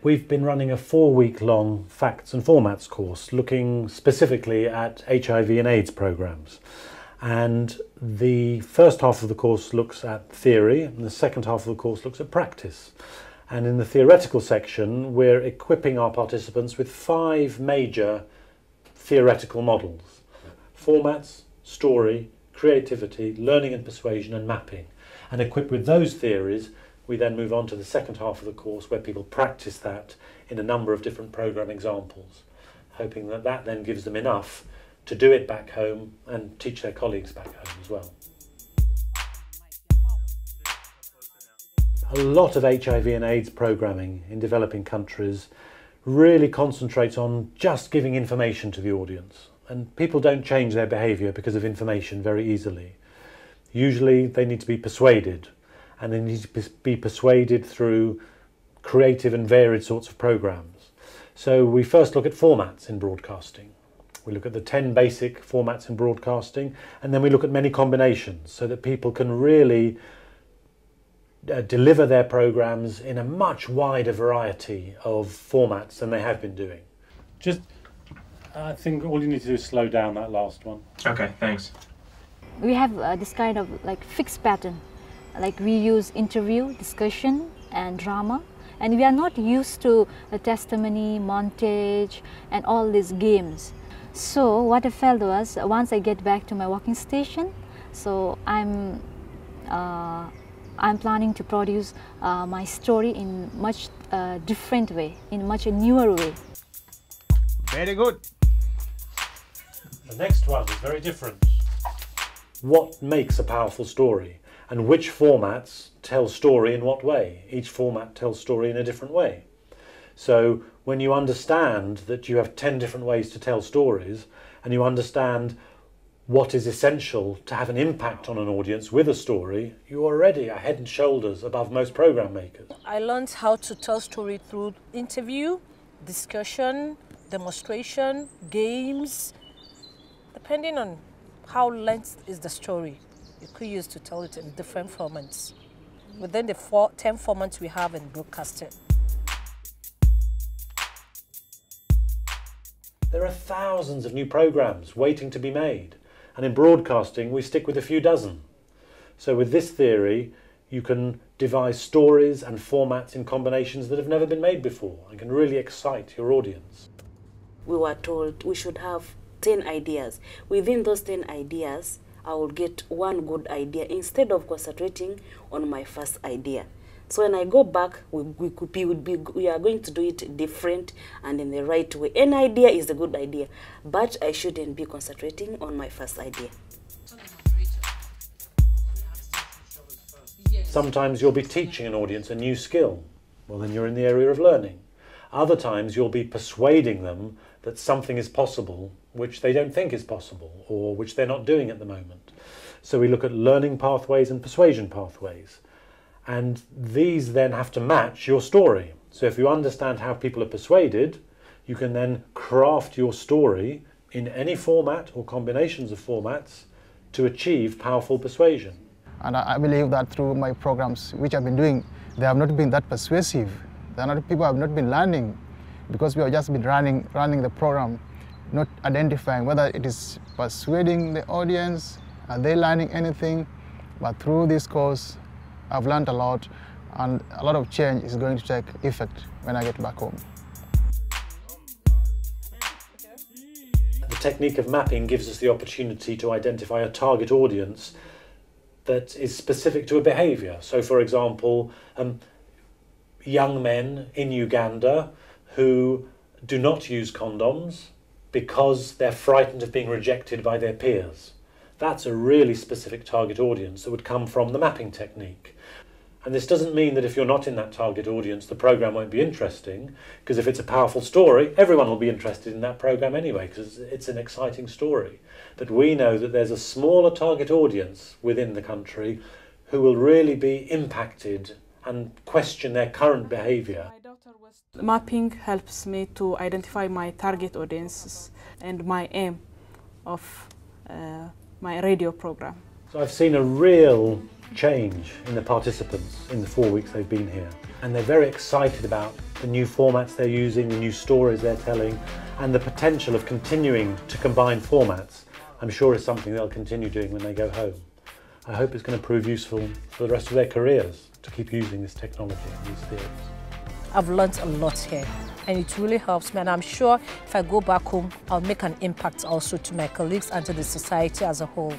We've been running a 4-week-long facts and formats course looking specifically at HIV and AIDS programs. And the first half of the course looks at theory and the second half of the course looks at practice. And in the theoretical section, we're equipping our participants with 5 major theoretical models: formats, story, creativity, learning and persuasion, and mapping. And equipped with those theories, we then move on to the second half of the course where people practice that in a number of different program examples, hoping that that then gives them enough to do it back home and teach their colleagues back home as well. A lot of HIV and AIDS programming in developing countries really concentrates on just giving information to the audience, and people don't change their behaviour because of information very easily. Usually they need to be persuaded, and they need to be persuaded through creative and varied sorts of programs. So we first look at formats in broadcasting. We look at the 10 basic formats in broadcasting, and then we look at many combinations so that people can really deliver their programs in a much wider variety of formats than they have been doing. I think all you need to do is slow down that last one. Okay, thanks. We have this kind of like fixed pattern. Like we use interview, discussion and drama, and we are not used to a testimony, montage and all these games. So what I felt was, once I get back to my working station, so I'm planning to produce my story in much different way, in much newer way. Very good. The next one is very different. What makes a powerful story? And which formats tell story in what way? Each format tells story in a different way. So when you understand that you have 10 different ways to tell stories, and you understand what is essential to have an impact on an audience with a story, you already are head and shoulders above most program makers. I learned how to tell story through interview, discussion, demonstration, games, depending on how length is the story. You could use to tell it in different formats within the 10 formats we have in broadcasting. There are thousands of new programs waiting to be made, and in broadcasting we stick with a few dozen. So with this theory you can devise stories and formats in combinations that have never been made before and can really excite your audience. We were told we should have 10 ideas. Within those 10 ideas, I will get one good idea instead of concentrating on my first idea. So when I go back, we are going to do it different and in the right way. An idea is a good idea, but I shouldn't be concentrating on my first idea. Sometimes you'll be teaching an audience a new skill. Well, then you're in the area of learning. Other times you'll be persuading them that something is possible which they don't think is possible or which they're not doing at the moment. So we look at learning pathways and persuasion pathways. And these then have to match your story. So if you understand how people are persuaded, you can then craft your story in any format or combinations of formats to achieve powerful persuasion. And I believe that through my programs, which I've been doing, they have not been that persuasive. People have not been learning because we have just been running the program, not identifying whether it is persuading the audience, are they learning anything. But through this course, I've learned a lot, and a lot of change is going to take effect when I get back home. The technique of mapping gives us the opportunity to identify a target audience that is specific to a behaviour. So for example, young men in Uganda who do not use condoms because they're frightened of being rejected by their peers. That's a really specific target audience that would come from the mapping technique. And this doesn't mean that if you're not in that target audience, the programme won't be interesting, because if it's a powerful story, everyone will be interested in that programme anyway, because it's an exciting story. But we know that there's a smaller target audience within the country who will really be impacted and question their current behaviour. Mapping helps me to identify my target audiences and my aim of my radio program. So I've seen a real change in the participants in the 4 weeks they've been here. And they're very excited about the new formats they're using, the new stories they're telling, and the potential of continuing to combine formats. I'm sure is something they'll continue doing when they go home. I hope it's going to prove useful for the rest of their careers to keep using this technology and these theories. I've learned a lot here, and it really helps me, and I'm sure if I go back home, I'll make an impact also to my colleagues and to the society as a whole.